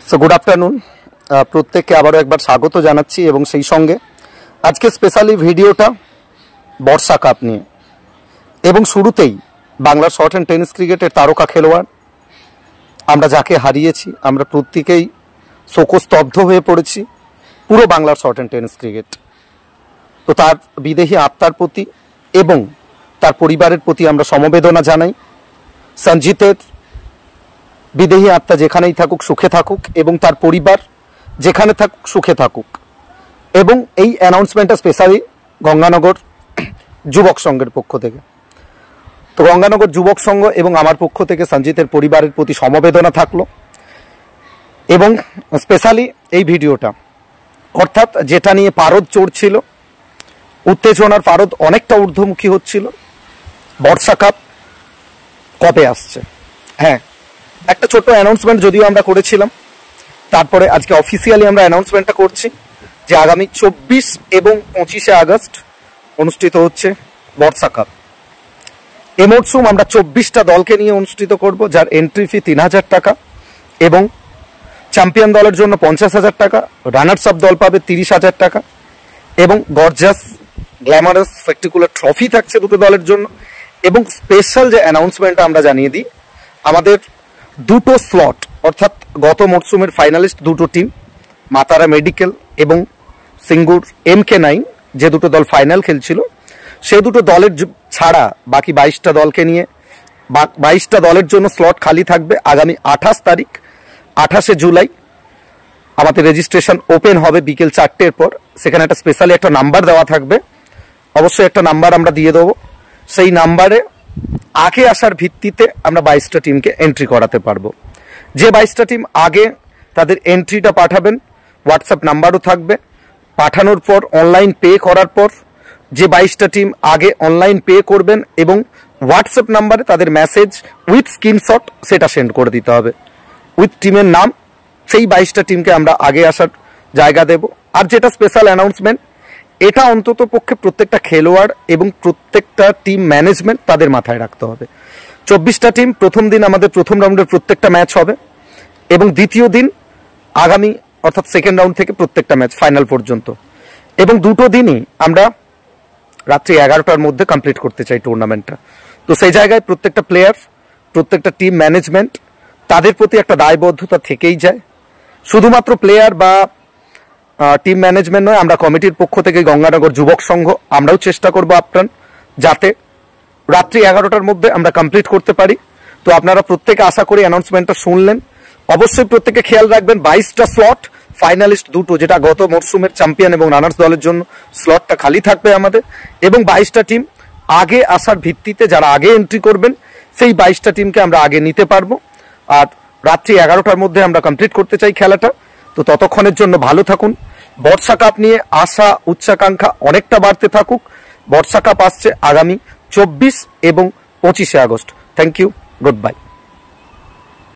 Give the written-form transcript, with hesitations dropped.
So good afternoon, প্রত্যেককে আবারও একবার স্বাগত জানাচ্ছি এবং সেই সঙ্গে আজকে স্পেশালি ভিডিওটা বর্ষা কাপ নিয়ে। এবং শুরুতেই বাংলার শর্ট অ্যান্ড টেনিস ক্রিকেটের তারকা খেলোয়াড় আমরা যাকে হারিয়েছি, আমরা প্রত্যেকেই শোকস্তব্ধ হয়ে পড়েছি, পুরো বাংলার শর্ট অ্যান্ড টেনিস ক্রিকেট। তো তার বিদেহী আত্মার প্রতি এবং তার পরিবারের প্রতি আমরা সমবেদনা জানাই। সঞ্জিতের বিদেহী আত্মা যেখানেই থাকুক সুখে থাকুক এবং তার পরিবার যেখানে থাকুক সুখে থাকুক। এবং এই অ্যানাউন্সমেন্টটা স্পেশালি গঙ্গানগর যুবক সংঘের পক্ষ থেকে। তো গঙ্গানগর যুবক সংঘ এবং আমার পক্ষ থেকে সঞ্জিতের পরিবারের প্রতি সমবেদনা থাকলো। এবং স্পেশালি এই ভিডিওটা, অর্থাৎ যেটা নিয়ে পারদ চড়ছিল, উত্তেজনার পারদ অনেকটা ঊর্ধ্বমুখী হচ্ছিল, বর্ষা কাপ কবে আসছে। হ্যাঁ, একটা ছোট্ট অ্যানাউন্সমেন্ট যদিও আমরা করেছিলাম, তারপরে আজকে অফিসিয়ালি আমরা অ্যানাউন্সমেন্টটা করছি যে আগামী 24 এবং 25শে আগস্ট অনুষ্ঠিত হচ্ছে বর্ষা কাপ। এ মরশুম আমরা 24টা দলকে নিয়ে অনুষ্ঠিত করব, যার এন্ট্রি ফি 3000 টাকা এবং চ্যাম্পিয়ন দলের জন্য 50,000 টাকা, রানার্স আপ দল পাবে 30,000 টাকা এবং গর্জাস গ্ল্যামারাস স্পেকটেকুলার ট্রফি থাকছে দুটো দলের জন্য। এবং স্পেশাল যে অ্যানাউন্সমেন্টটা আমরা জানিয়ে দিই, আমাদের দুটো স্লট, অর্থাৎ গত মরশুমের ফাইনালিস্ট দুটো টিম মাতারা মেডিকেল এবং সিঙ্গুর MK9, যে দুটো দল ফাইনাল খেলছিল, সেই দুটো দলের ছাড়া বাকি 22টা দলকে নিয়ে 22টা দলের জন্য স্লট খালি থাকবে। আগামী 28 তারিখ 28শে জুলাই আমাদের রেজিস্ট্রেশন ওপেন হবে বিকেল 4টের পর। সেখানে একটা স্পেশালি একটা নাম্বার দেওয়া থাকবে, অবশ্যই একটা নাম্বার আমরা দিয়ে দেবো। সেই নাম্বারে আগে আসার ভিত্তিতে আমরা 22টা টিমকে এন্ট্রি করাতে পারবো। যে 22টা টিম আগে তাদের এন্ট্রিটা পাঠাবেন, হোয়াটসঅ্যাপ নাম্বারও থাকবে। পাঠানোর পর অনলাইন পে করার পর যে 22টা টিম আগে অনলাইন পে করবেন এবং হোয়াটসঅ্যাপ নাম্বারে তাদের মেসেজ উইথ স্ক্রিনশট সেটা সেন্ড করে দিতে হবে, উইথ টিমের নাম। সেই 22টা টিমকে আমরা আগে আসার জায়গা দেব। আর যেটা স্পেশাল অ্যানাউন্সমেন্ট, এটা অন্তত পক্ষে প্রত্যেকটা খেলোয়াড় এবং প্রত্যেকটা টিম ম্যানেজমেন্ট তাদের মাথায় রাখতে হবে। 24টা টিম, প্রথম দিন আমাদের প্রথম রাউন্ডের প্রত্যেকটা ম্যাচ হবে এবং দ্বিতীয় দিন আগামী অর্থাৎ সেকেন্ড রাউন্ড থেকে প্রত্যেকটা ম্যাচ ফাইনাল পর্যন্ত। এবং দুটো দিনই আমরা রাত্রি 11টার মধ্যে কমপ্লিট করতে চাই টুর্নামেন্টটা। তো সেই জায়গায় প্রত্যেকটা প্লেয়ার, প্রত্যেকটা টিম ম্যানেজমেন্ট, তাদের প্রতি একটা দায়বদ্ধতা থেকেই যায়। শুধুমাত্র প্লেয়ার বা টিম ম্যানেজমেন্ট নয়, আমরা কমিটির পক্ষ থেকে গঙ্গানগর যুবক সংঘ আমরাও চেষ্টা করবো আপ্রাণ যাতে রাত্রি 11টার মধ্যে আমরা কমপ্লিট করতে পারি। তো আপনারা প্রত্যেকে আশা করি অ্যানাউন্সমেন্টটা শুনলেন। অবশ্যই প্রত্যেকে খেয়াল রাখবেন, 22টা স্লট, ফাইনালিস্ট দুটো, যেটা গত মরশুমের চ্যাম্পিয়ন এবং রানার্স দলের জন্য স্লটটা খালি থাকবে আমাদের। এবং 22টা টিম আগে আসার ভিত্তিতে যারা আগে এন্ট্রি করবেন, সেই 22টা টিমকে আমরা আগে নিতে পারবো। আর রাত্রি 11টার মধ্যে আমরা কমপ্লিট করতে চাই খেলাটা। তো ততক্ষণের জন্য ভালো থাকুন। বর্ষা কাপ নিয়ে আশা উচ্চাকাঙ্ক্ষা অনেকটা বাড়তে থাকুক। বর্ষা কাপ আসছে আগামী 24 এবং 25শে August. Thank you, good bye.